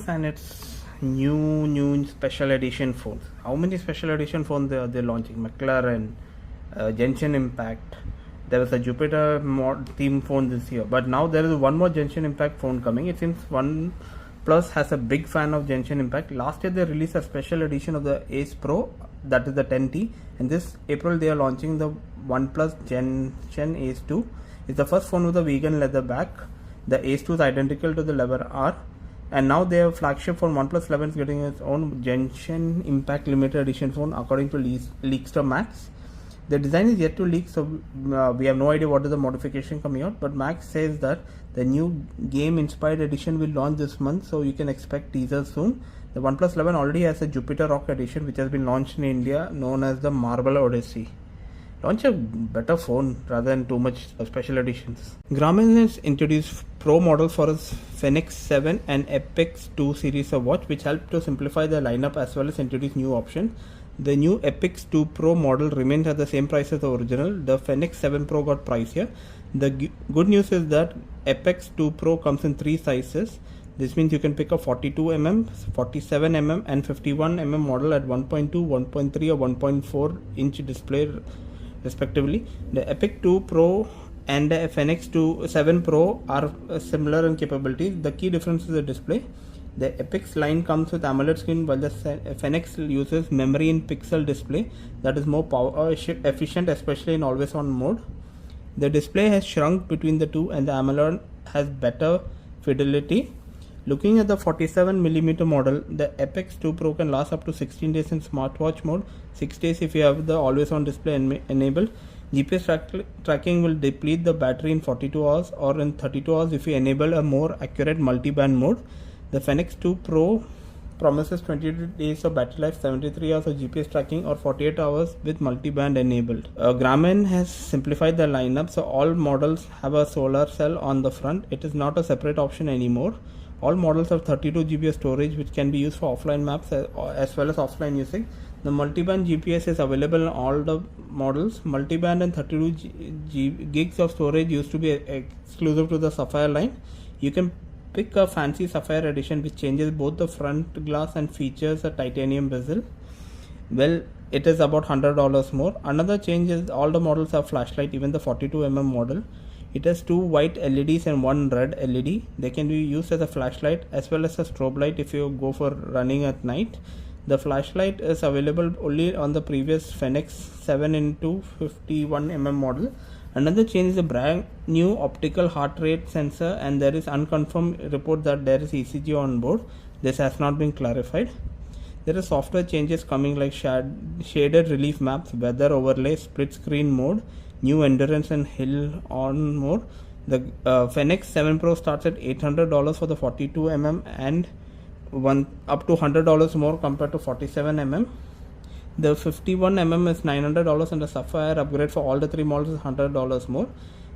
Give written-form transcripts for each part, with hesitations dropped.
and its new special edition phones. How many special edition phones they're launching? McLaren, Genshin Impact. There was a Jupiter theme phone this year, but now there is one more Genshin Impact phone coming. It seems OnePlus has a big fan of Genshin Impact. Last year they released a special edition of the Ace Pro, that is the 10T, and this April they are launching the OnePlus Genshin Ace 2. It's the first phone with a vegan leather back. The Ace 2 is identical to the Lever R, and now their flagship phone OnePlus 11 is getting its own Genshin Impact limited edition phone according to Leakster Max. The design is yet to leak, so we have no idea what is the modification coming out, but Max says that the new game inspired edition will launch this month, so you can expect teasers soon. The OnePlus 11 already has a Jupiter Rock edition which has been launched in India, known as the Marble Odyssey. Launch a better phone rather than too much special editions. Garmin has introduced Pro models for its Fenix 7 and Epix 2 series of watch, which help to simplify the lineup as well as introduce new options. The new Epix 2 Pro model remains at the same price as the original. The Fenix 7 Pro got pricier. The good news is that Epix 2 Pro comes in 3 sizes. This means you can pick a 42mm, 47mm and 51mm model at 1.2, 1.3 or 1.4 inch display respectively. The Epix 2 Pro and the Fenix 7 Pro are similar in capabilities. The key difference is the display. The Epix line comes with AMOLED screen, while the Fenix uses memory in pixel display that is more power efficient, especially in always on mode. The display has shrunk between the two, and the AMOLED has better fidelity. Looking at the 47mm model, the Epix 2 Pro can last up to 16 days in smartwatch mode, 6 days if you have the always on display enabled. GPS tracking will deplete the battery in 42 hours or in 32 hours if you enable a more accurate multi-band mode. The Fenix 2 Pro promises 22 days of battery life, 73 hours of GPS tracking or 48 hours with multi-band enabled. Garmin has simplified the lineup, so all models have a solar cell on the front. It is not a separate option anymore. All models have 32 GB of storage, which can be used for offline maps as well as offline usage. The multi-band GPS is available in all the models. Multi-band and 32 gigs of storage used to be exclusive to the Sapphire line. You can pick a fancy Sapphire edition which changes both the front glass and features a titanium bezel. Well, it is about $100 more. Another change is all the models have flashlight, even the 42mm model. It has 2 white LEDs and 1 red LED. They can be used as a flashlight as well as a strobe light if you go for running at night. The flashlight is available only on the previous Fenix 7x 51mm model. Another change is a brand new optical heart rate sensor, and there is unconfirmed report that there is ECG on board. This has not been clarified. There are software changes coming like shaded relief maps, weather overlay, split screen mode, new endurance and hill on mode. The Fenix 7 Pro starts at $800 for the 42mm and up to $100 more compared to 47mm. The 51mm is $900 and the Sapphire upgrade for all the 3 models is $100 more.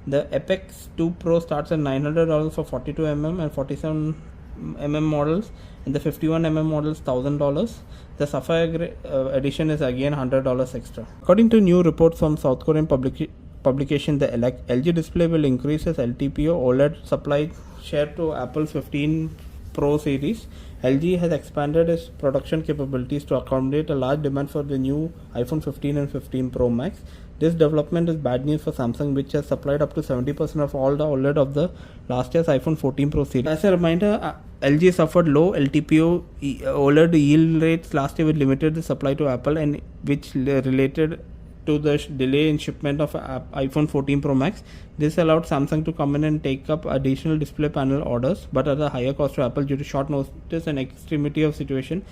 The Epix 2 Pro starts at $900 for 42mm and 47mm models, and the 51mm model is $1000. The Sapphire edition is again $100 extra. According to new reports from South Korean publication, the LG display will increase its LTPO OLED supply share to Apple's 15 Pro series. LG has expanded its production capabilities to accommodate a large demand for the new iPhone 15 and 15 Pro Max. This development is bad news for Samsung, which has supplied up to 70% of all the OLED of the last year's iPhone 14 Pro series. As a reminder, LG suffered low LTPO OLED yield rates last year, which limited the supply to Apple and which related to the delay in shipment of iPhone 14 Pro Max. This allowed Samsung to come in and take up additional display panel orders, but at a higher cost to Apple due to short notice and extremity of situation.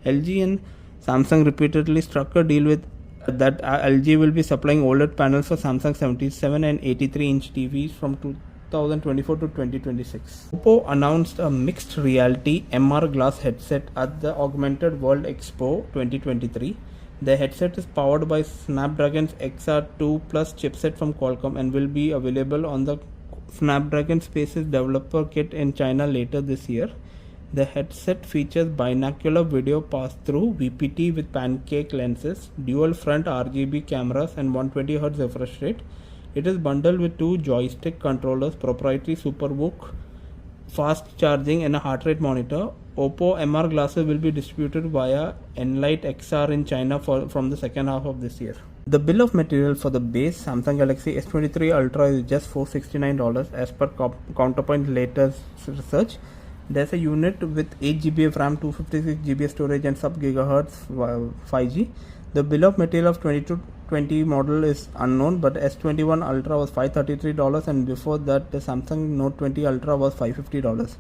LG and Samsung repeatedly struck a deal with that LG will be supplying OLED panels for Samsung 77 and 83-inch TVs from 2024 to 2026. Oppo announced a mixed reality MR glass headset at the Augmented World Expo 2023. The headset is powered by Snapdragon's XR2 Plus chipset from Qualcomm and will be available on the Snapdragon Spaces developer kit in China later this year. The headset features binocular video pass-through VPT with pancake lenses, dual front RGB cameras and 120Hz refresh rate. It is bundled with 2 joystick controllers, proprietary SuperVOOC, fast charging and a heart rate monitor. Oppo MR glasses will be distributed via Enlight XR in China from the second half of this year. The bill of material for the base Samsung Galaxy S23 Ultra is just $469 as per Counterpoint latest research. There's a unit with 8GB of RAM, 256GB storage and sub-gigahertz 5G. The bill of material of 2220 model is unknown, but S21 Ultra was $533 and before that the Samsung Note 20 Ultra was $550.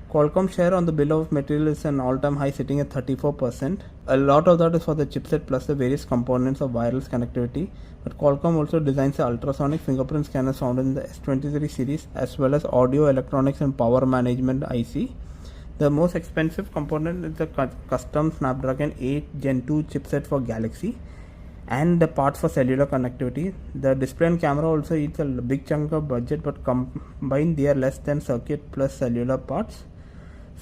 Qualcomm share on the bill of material is an all-time high, sitting at 34%. A lot of that is for the chipset plus the various components of wireless connectivity. But Qualcomm also designs the ultrasonic fingerprint scanners found in the S23 series, as well as audio, electronics and power management IC. The most expensive component is the custom Snapdragon 8 Gen 2 chipset for Galaxy and the parts for cellular connectivity. The display and camera also eats a big chunk of budget, but combined they are less than circuit plus cellular parts.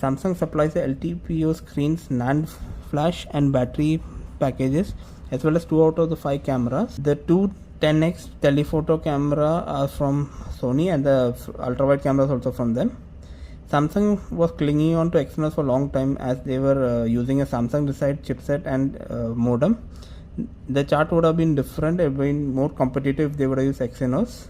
Samsung supplies the LTPO screens, NAND flash and battery packages, as well as 2 out of the 5 cameras. The two 10x telephoto camera are from Sony and the ultra-wide cameras also from them. Samsung was clinging on to Exynos for a long time as they were using a Samsung designed chipset and modem. The chart would have been different, it would have been more competitive if they would have used Exynos.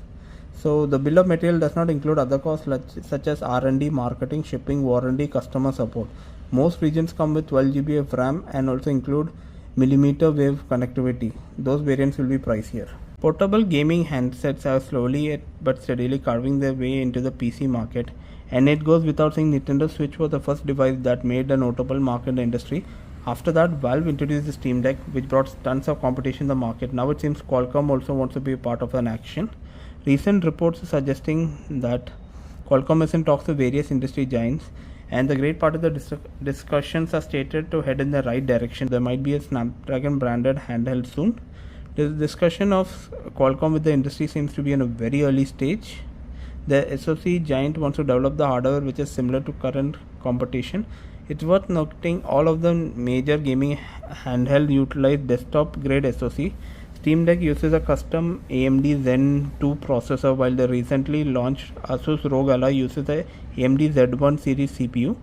So the bill of material does not include other costs such as R&D, marketing, shipping, warranty, customer support. Most regions come with 12GB of RAM and also include millimeter wave connectivity. Those variants will be pricier. Portable gaming handsets are slowly but steadily carving their way into the PC market, and it goes without saying Nintendo Switch was the first device that made a notable mark in the industry. After that, Valve introduced the Steam Deck, which brought tons of competition in the market. Now it seems Qualcomm also wants to be a part of an action. Recent reports are suggesting that Qualcomm is in talks with various industry giants, and the great part of the discussions are stated to head in the right direction. There might be a Snapdragon branded handheld soon. The discussion of Qualcomm with the industry seems to be in a very early stage. The SoC giant wants to develop the hardware which is similar to current competition. It's worth noting all of the major gaming handheld utilize desktop grade SoC. Steam Deck uses a custom AMD Zen 2 processor, while the recently launched Asus ROG Ally uses a AMD Z1 series CPU.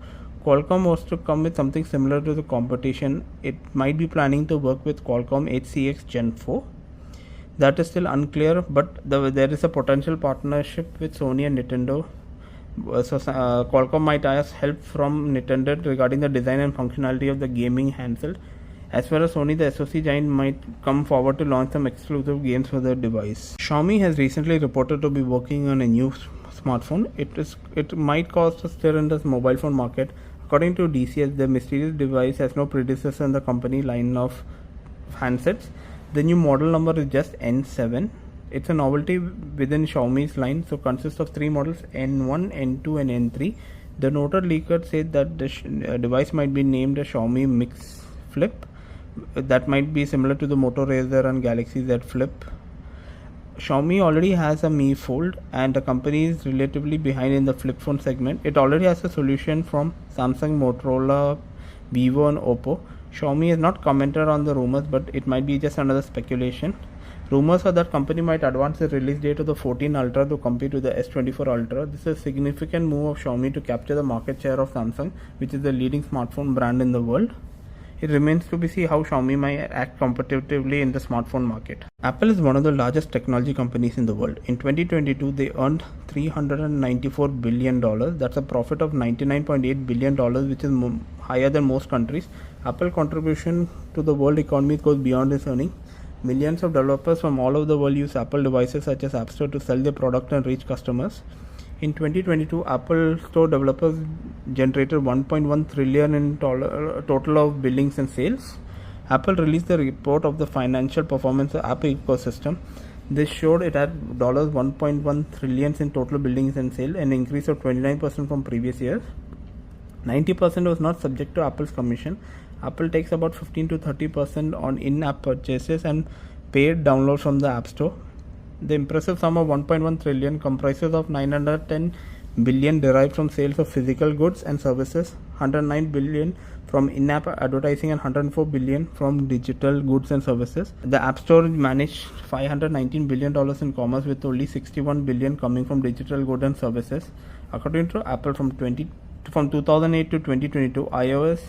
Qualcomm wants to come with something similar to the competition. It might be planning to work with Qualcomm HCX Gen 4. That is still unclear, but there is a potential partnership with Sony and Nintendo. So Qualcomm might ask help from Nintendo regarding the design and functionality of the gaming handheld. As well as Sony, the SoC giant might come forward to launch some exclusive games for the device. Xiaomi has recently reported to be working on a new smartphone. It might cause a stir in the mobile phone market. According to DCS, the mysterious device has no predecessor in the company line of handsets. The new model number is just N7. It's a novelty within Xiaomi's line, so consists of 3 models, N1, N2 and N3. The noted leaker said that the device might be named a Xiaomi Mix Flip. That might be similar to the Moto Razr and Galaxy Z Flip. Xiaomi already has a Mi Fold, and the company is relatively behind in the flip phone segment. It already has a solution from Samsung, Motorola, Vivo and Oppo. Xiaomi has not commented on the rumors, but it might be just another speculation. Rumors are that company might advance the release date of the 14 Ultra to compete with the S24 Ultra. This is a significant move of Xiaomi to capture the market share of Samsung, which is the leading smartphone brand in the world. It remains to be seen how Xiaomi might act competitively in the smartphone market. Apple is one of the largest technology companies in the world. In 2022, they earned $394 billion. That's a profit of $99.8 billion, which is higher than most countries. Apple's contribution to the world economy goes beyond its earnings. Millions of developers from all over the world use Apple devices such as App Store to sell their product and reach customers. In 2022, Apple Store developers generated $1.1 trillion in total of billings and sales. Apple released the report of the financial performance of App ecosystem. This showed it had $1.1 trillion in total billings and sales, an increase of 29% from previous years. 90% was not subject to Apple's commission. Apple takes about 15 to 30% on in-app purchases and paid downloads from the App Store. The impressive sum of 1.1 trillion comprises of 910 billion derived from sales of physical goods and services, 109 billion from in-app advertising and 104 billion from digital goods and services. The App Store managed $519 billion in commerce, with only 61 billion coming from digital goods and services. According to Apple, from 20 from 2008 to 2022, iOS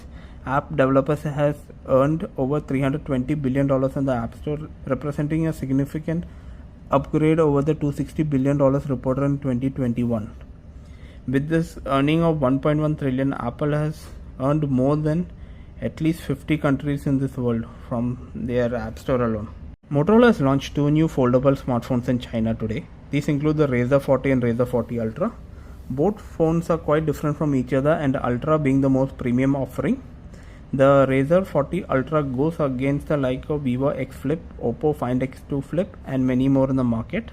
app developers has earned over $320 billion in the App Store, representing a significant upgrade over the $260 billion reported in 2021. With this earning of 1.1 trillion, Apple has earned more than at least 50 countries in this world from their App Store alone. Motorola has launched two new foldable smartphones in China today. These include the Razr 40 and Razr 40 Ultra. Both phones are quite different from each other, and Ultra being the most premium offering. The Razr 40 Ultra goes against the like of Vivo X Flip, Oppo Find X2 Flip, and many more in the market.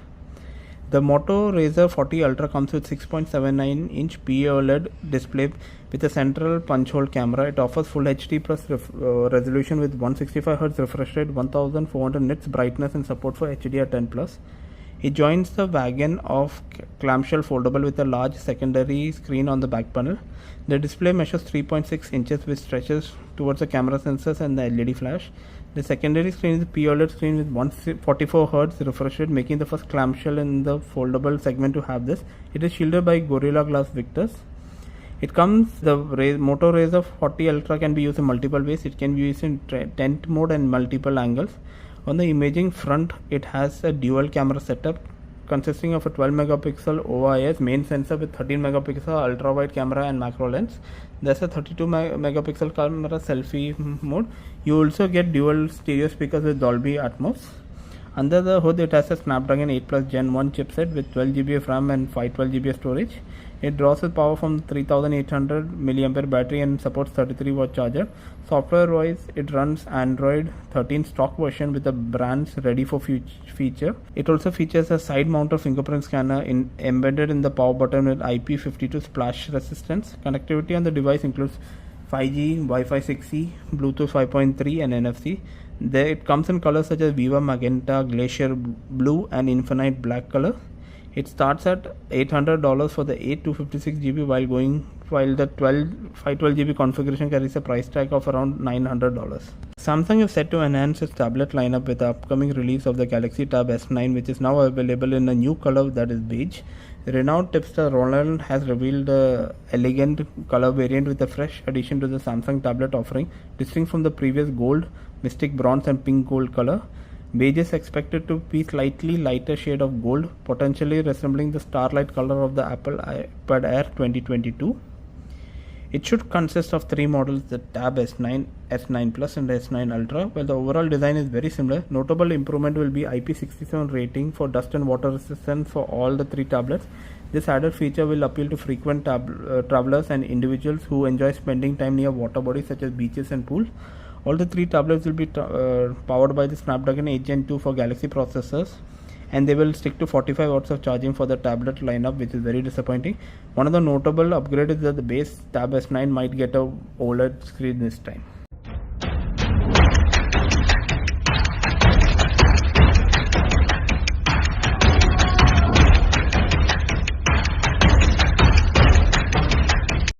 The Moto Razr 40 Ultra comes with 6.79-inch POLED display with a central punch hole camera. It offers Full HD plus resolution with 165Hz refresh rate, 1400 nits brightness, and support for HDR10+. It joins the wagon of clamshell foldable with a large secondary screen on the back panel. The display measures 3.6 inches, which stretches towards the camera sensors and the LED flash. The secondary screen is a POLED screen with 144Hz refresh rate, making the first clamshell in the foldable segment to have this. It is shielded by Gorilla Glass Victus. The Moto Razr 40 Ultra can be used in multiple ways. It can be used in tent mode and multiple angles. On the imaging front, it has a dual camera setup consisting of a 12 megapixel OIS main sensor with 13 megapixel ultra wide camera and macro lens. There's a 32 megapixel camera selfie mode. You also get dual stereo speakers with Dolby Atmos. Under the hood, it has a Snapdragon 8 Plus Gen 1 chipset with 12GB of RAM and 512GB of storage. It draws with power from 3800 mAh battery and supports 33-watt charger. Software-wise, it runs Android 13 stock version with the brand's ready for feature. It also features a side-mounted fingerprint scanner embedded in the power button with IP52 splash resistance. Connectivity on the device includes 5G, Wi-Fi 6E, Bluetooth 5.3 and NFC. It comes in colors such as Viva Magenta, Glacier Blue and Infinite Black color. It starts at $800 for the 8 to 56GB while the 512GB configuration carries a price tag of around $900. Samsung is set to enhance its tablet lineup with the upcoming release of the Galaxy Tab S9, which is now available in a new color that is beige. Renowned tipster Roland has revealed the elegant color variant with a fresh addition to the Samsung tablet offering, distinct from the previous gold, mystic bronze and pink gold color. Beige is expected to be slightly lighter shade of gold, potentially resembling the starlight color of the Apple iPad Air 2022. It should consist of three models, the Tab S9, S9 Plus and S9 Ultra. While the overall design is very similar, notable improvement will be IP67 rating for dust and water resistance for all the three tablets. This added feature will appeal to frequent travelers and individuals who enjoy spending time near water bodies such as beaches and pools. All the three tablets will be powered by the Snapdragon 8 Gen 2 for Galaxy processors, and they will stick to 45 watts of charging for the tablet lineup, which is very disappointing. One of the notable upgrades is that the base Tab S9 might get a OLED screen this time.